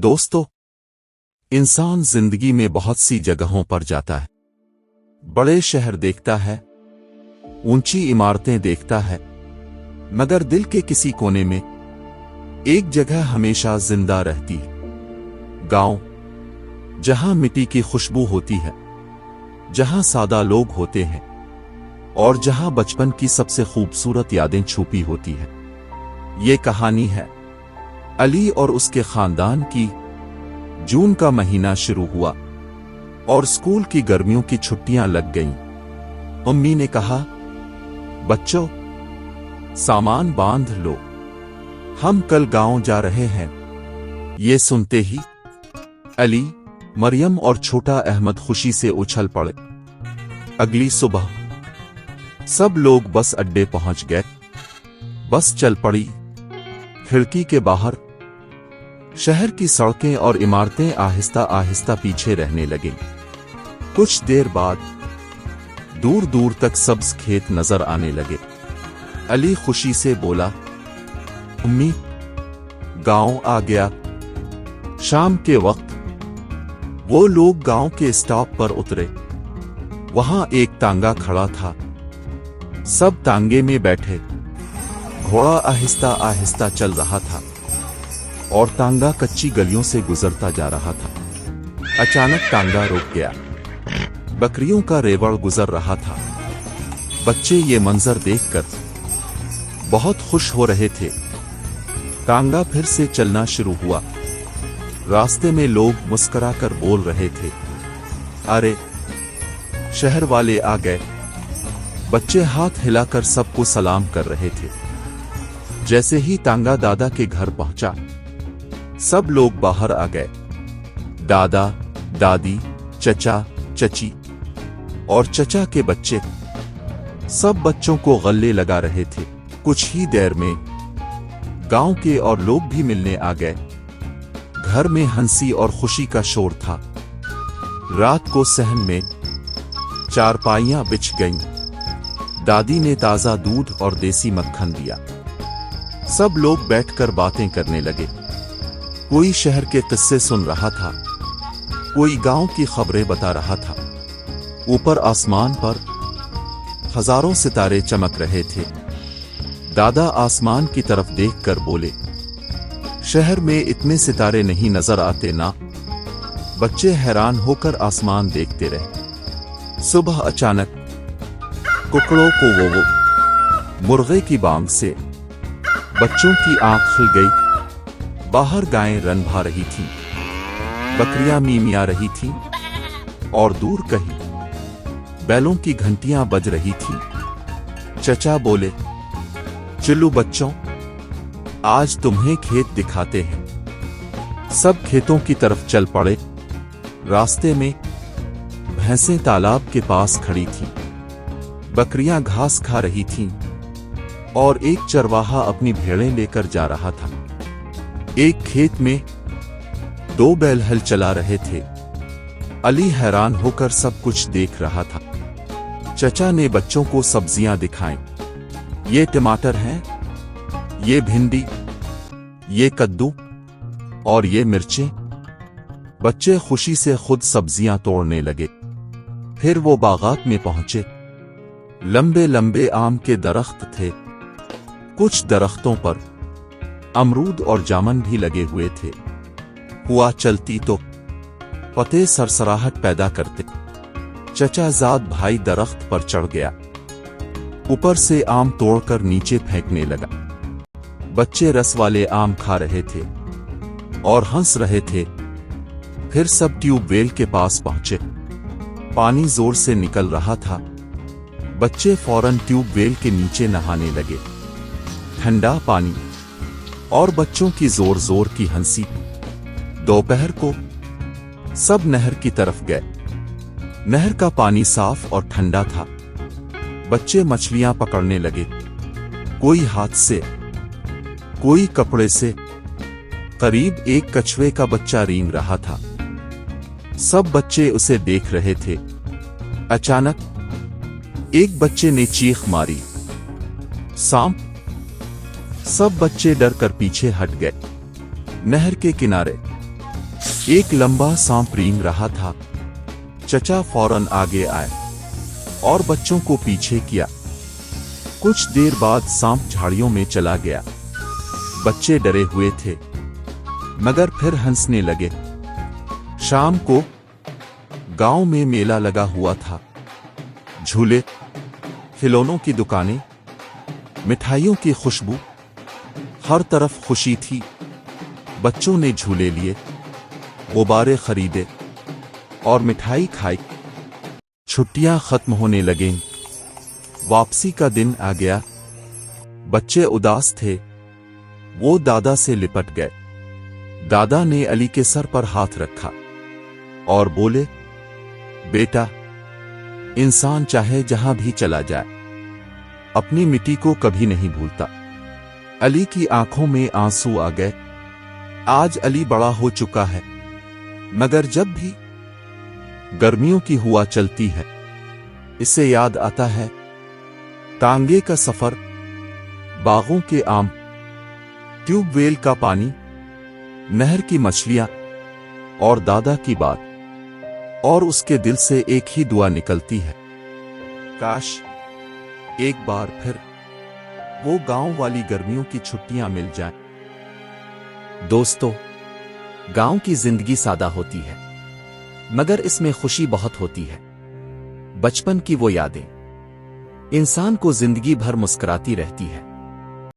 दोस्तों, इंसान जिंदगी में बहुत सी जगहों पर जाता है। बड़े शहर देखता है, ऊंची इमारतें देखता है, मगर दिल के किसी कोने में एक जगह हमेशा जिंदा रहती है। गांव, जहां मिट्टी की खुशबू होती है, जहां सादा लोग होते हैं और जहां बचपन की सबसे खूबसूरत यादें छुपी होती है। ये कहानी है अली और उसके खानदान की। जून का महीना शुरू हुआ और स्कूल की गर्मियों की छुट्टियां लग गईं। अम्मी ने कहा, बच्चों, सामान बांध लो, हम कल गांव जा रहे हैं। ये सुनते ही अली, मरियम और छोटा अहमद खुशी से उछल पड़े। अगली सुबह सब लोग बस अड्डे पहुंच गए। बस चल पड़ी। खिड़की के बाहर शहर की सड़कें और इमारतें आहिस्ता आहिस्ता पीछे रहने लगीं। कुछ देर बाद दूर दूर तक सब्ज खेत नजर आने लगे। अली खुशी से बोला, अम्मी, गांव आ गया। शाम के वक्त वो लोग गांव के स्टॉप पर उतरे। वहां एक तांगा खड़ा था। सब तांगे में बैठे। घोड़ा आहिस्ता आहिस्ता चल रहा था और तांगा कच्ची गलियों से गुजरता जा रहा था। अचानक तांगा रुक गया। बकरियों का रेवड़ गुजर रहा था। बच्चे ये मंजर देखकर बहुत खुश हो रहे थे। तांगा फिर से चलना शुरू हुआ। रास्ते में लोग मुस्कुराकर बोल रहे थे, अरे, शहर वाले आ गए। बच्चे हाथ हिलाकर सबको सलाम कर रहे थे। जैसे ही तांगा दादा के घर पहुंचा, सब लोग बाहर आ गए। दादा, दादी, चचा, चची और चचा के बच्चे सब बच्चों को गले लगा रहे थे। कुछ ही देर में गांव के और लोग भी मिलने आ गए। घर में हंसी और खुशी का शोर था। रात को सहन में चारपाइयां बिछ गईं। दादी ने ताजा दूध और देसी मक्खन दिया। सब लोग बैठकर बातें करने लगे। कोई शहर के किस्से सुन रहा था, कोई गांव की खबरें बता रहा था। ऊपर आसमान पर हजारों सितारे चमक रहे थे। दादा आसमान की तरफ देखकर बोले, शहर में इतने सितारे नहीं नजर आते ना। बच्चे हैरान होकर आसमान देखते रहे। सुबह अचानक कुकड़ों को वो मुर्गे की बांग से बच्चों की आंख खुल गई। बाहर गायें रन भा रही थीं, बकरियां मीमिया रही थीं और दूर कहीं बैलों की घंटियां बज रही थीं। चचा बोले, चलो बच्चों, आज तुम्हें खेत दिखाते हैं। सब खेतों की तरफ चल पड़े। रास्ते में भैंसें तालाब के पास खड़ी थीं। बकरियां घास खा रही थीं और एक चरवाहा अपनी भेड़ें लेकर जा रहा था। एक खेत में दो बैल हल चला रहे थे। अली हैरान होकर सब कुछ देख रहा था। चचा ने बच्चों को सब्जियां दिखाईं। ये टमाटर हैं, ये भिंडी, ये कद्दू और ये मिर्चें। बच्चे खुशी से खुद सब्जियां तोड़ने लगे। फिर वो बागात में पहुंचे। लंबे लंबे आम के दरख्त थे। कुछ दरख्तों पर अमरूद और जामुन भी लगे हुए थे। हुआ चलती तो पत्ते सरसराहट पैदा करते। चचा जाद भाई दरख्त पर चढ़ गया। ऊपर से आम तोड़कर नीचे फेंकने लगा। बच्चे रस वाले आम खा रहे थे और हंस रहे थे। फिर सब ट्यूबवेल के पास पहुंचे। पानी जोर से निकल रहा था। बच्चे फौरन ट्यूबवेल के नीचे नहाने लगे। ठंडा पानी और बच्चों की जोर जोर की हंसी। दोपहर को सब नहर की तरफ गए। नहर का पानी साफ और ठंडा था। बच्चे मछलियां पकड़ने लगे, कोई हाथ से, कोई कपड़े से। करीब एक कछुए का बच्चा रेंग रहा था। सब बच्चे उसे देख रहे थे। अचानक एक बच्चे ने चीख मारी, सांप! सब बच्चे डर कर पीछे हट गए। नहर के किनारे एक लंबा सांप रेंग रहा था। चचा फौरन आगे आए और बच्चों को पीछे किया। कुछ देर बाद सांप झाड़ियों में चला गया। बच्चे डरे हुए थे, मगर फिर हंसने लगे। शाम को गांव में मेला लगा हुआ था। झूले, खिलौनों की दुकानें, मिठाइयों की खुशबू, हर तरफ खुशी थी। बच्चों ने झूले लिए, गुब्बारे खरीदे और मिठाई खाई। छुट्टियां खत्म होने लगीं। वापसी का दिन आ गया। बच्चे उदास थे। वो दादा से लिपट गए। दादा ने अली के सर पर हाथ रखा और बोले, बेटा, इंसान चाहे जहां भी चला जाए, अपनी मिट्टी को कभी नहीं भूलता। अली की आंखों में आंसू आ गए। आज अली बड़ा हो चुका है, मगर जब भी गर्मियों की हवा चलती है, इसे याद आता है टांगे का सफर, बागों के आम, ट्यूबवेल का पानी, नहर की मछलियां और दादा की बात। और उसके दिल से एक ही दुआ निकलती है, काश एक बार फिर वो गांव वाली गर्मियों की छुट्टियां मिल जाएं। दोस्तों, गांव की जिंदगी सादा होती है, मगर इसमें खुशी बहुत होती है। बचपन की वो यादें इंसान को जिंदगी भर मुस्कुराती रहती है।